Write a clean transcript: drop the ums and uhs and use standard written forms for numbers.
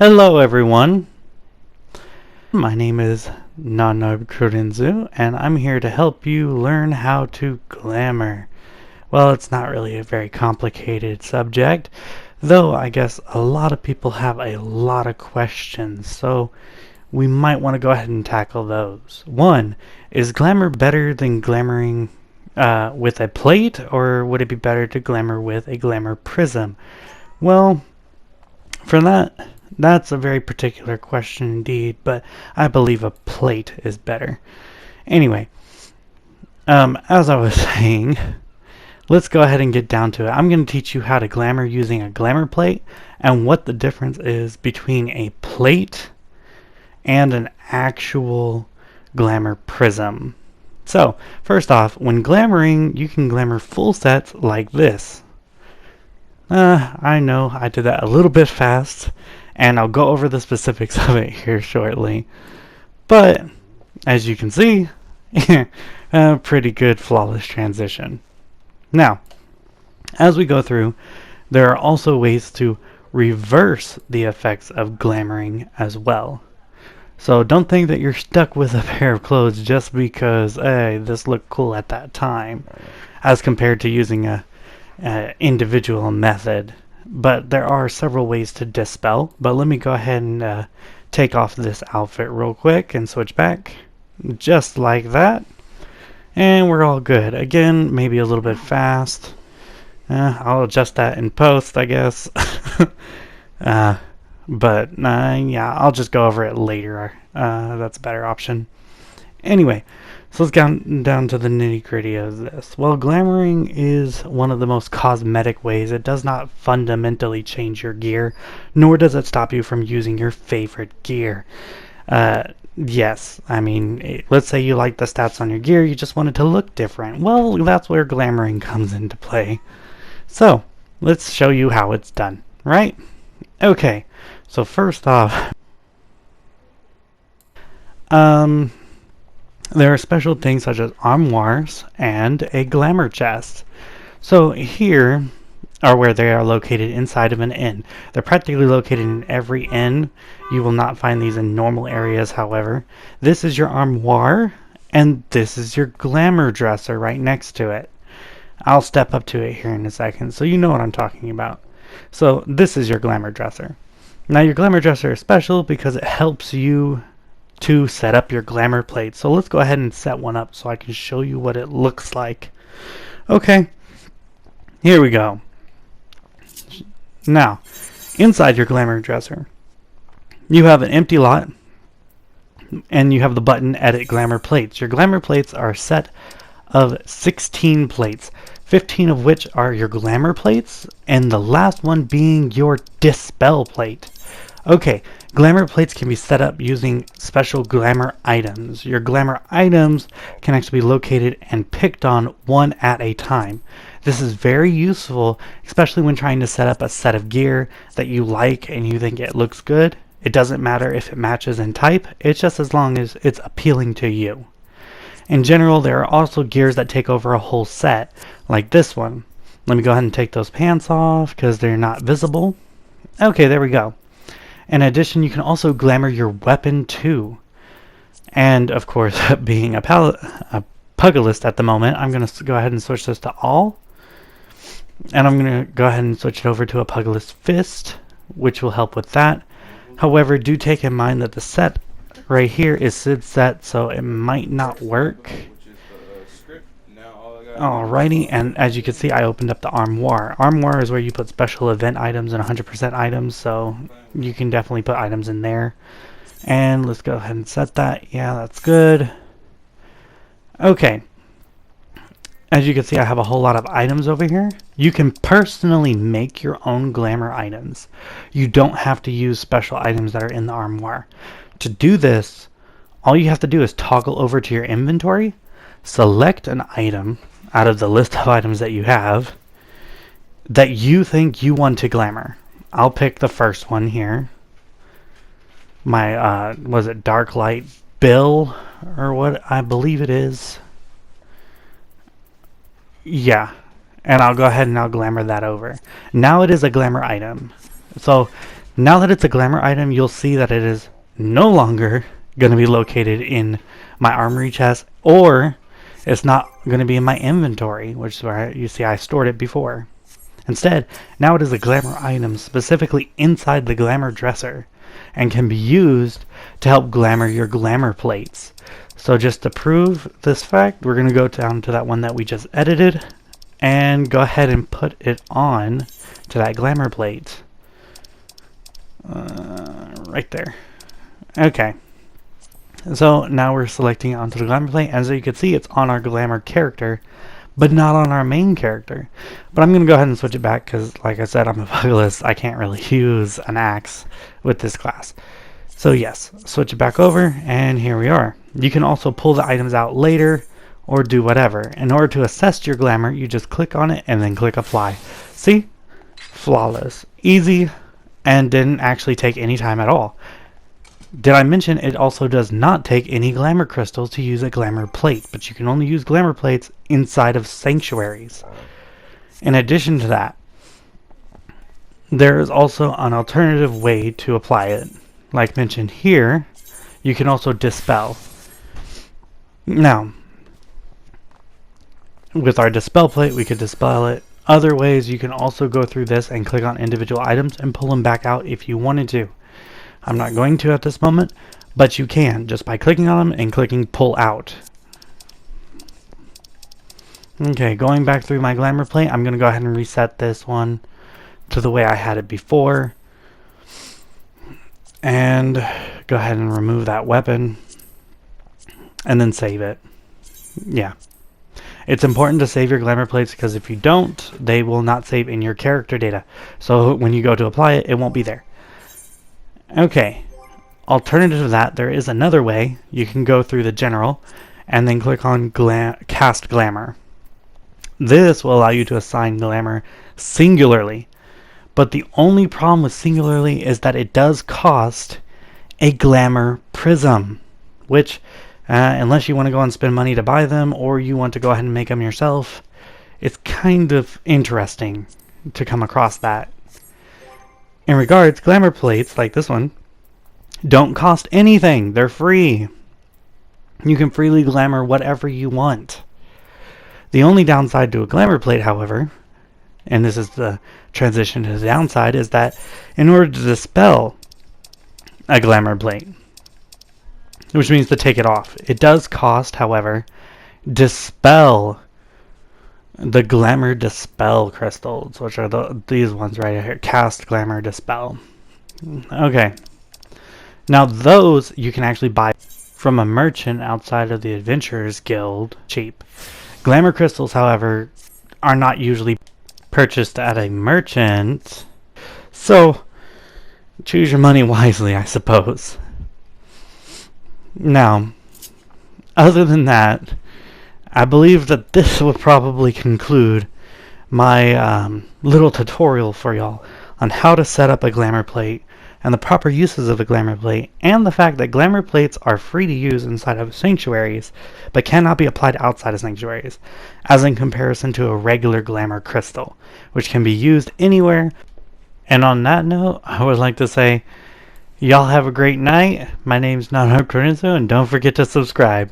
Hello everyone, my name is Nanobkurinzu and I'm here to help you learn how to glamour. Well, it's not really a very complicated subject, though I guess a lot of people have a lot of questions, so we might want to go ahead and tackle those. One, is glamour better than glamoring with a plate, or would it be better to glamour with a glamour prism? Well, for that's a very particular question indeed, but I believe a plate is better. Anyway, as I was saying, let's go ahead and get down to it. I'm going to teach you how to glamour using a glamour plate and what the difference is between a plate and an actual glamour prism. So, first off, when glamoring, you can glamour full sets like this. I know I did that a little bit fast, and I'll go over the specifics of it here shortly. But, as you can see, a pretty good flawless transition. Now, as we go through, there are also ways to reverse the effects of glamoring as well. So don't think that you're stuck with a pair of clothes just because, hey, this looked cool at that time, as compared to using a individual method. But there are several ways to dispel. But let me go ahead and take off this outfit real quick and switch back, just like that, and we're all good. Again, maybe a little bit fast. I'll adjust that in post, I guess. But yeah, I'll just go over it later. That's a better option. Anyway, so let's get down to the nitty-gritty of this. Well, glamoring is one of the most cosmetic ways. It does not fundamentally change your gear, nor does it stop you from using your favorite gear. Yes, I mean, let's say you like the stats on your gear, you just want it to look different. Well, that's where glamoring comes into play. So, let's show you how it's done, right? Okay, so first off, there are special things such as armoires and a glamour chest. So here are where they are located inside of an inn. They're practically located in every inn. You will not find these in normal areas, however. This is your armoire, and this is your glamour dresser right next to it. I'll step up to it here in a second, so you know what I'm talking about. So this is your glamour dresser. Now your glamour dresser is special because it helps you to set up your glamour plate. So let's go ahead and set one up so I can show you what it looks like. Okay, here we go. Now, inside your glamour dresser, you have an empty lot, and you have the button Edit Glamour Plates. Your glamour plates are a set of 16 plates, 15 of which are your glamour plates, and the last one being your dispel plate. Okay, glamour plates can be set up using special glamour items. Your glamour items can actually be located and picked on one at a time. This is very useful, especially when trying to set up a set of gear that you like and you think it looks good. It doesn't matter if it matches in type, it's just as long as it's appealing to you. In general, there are also gears that take over a whole set, like this one. Let me go ahead and take those pants off because they're not visible. Okay, there we go. In addition, you can also glamour your weapon too. And of course, being a pugilist at the moment, I'm going to go ahead and switch this to all. And I'm going to go ahead and switch it over to a pugilist fist, which will help with that. However, do take in mind that the set right here is Sid's set, so it might not work. Alrighty, and as you can see, I opened up the armoire. Armoire is where you put special event items and 100% items, so you can definitely put items in there. And let's go ahead and set that. Yeah, that's good. Okay. As you can see, I have a whole lot of items over here. You can personally make your own glamour items. You don't have to use special items that are in the armoire. To do this, all you have to do is toggle over to your inventory, select an item out of the list of items that you have that you think you want to glamour. I'll pick the first one here. My, was it Dark Light Bill, or what I believe it is. Yeah, and I'll go ahead and I'll glamour that over. Now it is a glamour item. So Now that it's a glamour item, you'll see that it is no longer going to be located in my armory chest, or it's not going to be in my inventory, which is where you see I stored it before. Instead, now it is a glamour item specifically inside the glamour dresser and can be used to help glamour your glamour plates. So just to prove this fact, we're going to go down to that one that we just edited and go ahead and put it on to that glamour plate. Right there. Okay. So now we're selecting it onto the glamour plate, and as you can see, it's on our glamour character, but not on our main character. But I'm going to go ahead and switch it back because, like I said, I'm a bugless. I can't really use an axe with this class. So yes, switch it back over, and here we are. You can also pull the items out later or do whatever. In order to assess your glamour, you just click on it and then click apply. See? Flawless. Easy, and didn't actually take any time at all. Did I mention it also does not take any glamour crystals to use a glamour plate, but you can only use glamour plates inside of sanctuaries. In addition to that, there is also an alternative way to apply it. Like mentioned here, you can also dispel. Now, with our dispel plate, we could dispel it. Other ways, you can also go through this and click on individual items and pull them back out if you wanted to. I'm not going to at this moment, but you can just by clicking on them and clicking pull out. Okay, going back through my glamour plate, I'm going to go ahead and reset this one to the way I had it before. And go ahead and remove that weapon and then save it. Yeah. It's important to save your glamour plates because if you don't, they will not save in your character data. So when you go to apply it, it won't be there. Okay, alternative to that, there is another way. You can go through the general and then click on cast glamour. This will allow you to assign glamour singularly, but the only problem with singularly is that it does cost a glamour prism, which unless you want to go and spend money to buy them or you want to go ahead and make them yourself, it's kind of interesting to come across that. In regards, glamour plates like this one don't cost anything. They're free. You can freely glamour whatever you want. The only downside to a glamour plate, however, and this is the transition to the downside, is that in order to dispel a glamour plate, which means to take it off, it does cost, however, dispel the glamour dispel crystals, which are these ones right here. Cast glamour dispel. Okay. Now those you can actually buy from a merchant outside of the Adventurers Guild cheap. Glamour crystals, however, are not usually purchased at a merchant. So choose your money wisely, I suppose. Now, other than that, I believe that this will probably conclude my little tutorial for y'all on how to set up a glamour plate and the proper uses of a glamour plate, and the fact that glamour plates are free to use inside of sanctuaries but cannot be applied outside of sanctuaries, as in comparison to a regular glamour crystal, which can be used anywhere. And on that note, I would like to say y'all have a great night. My name's Nano, and don't forget to subscribe.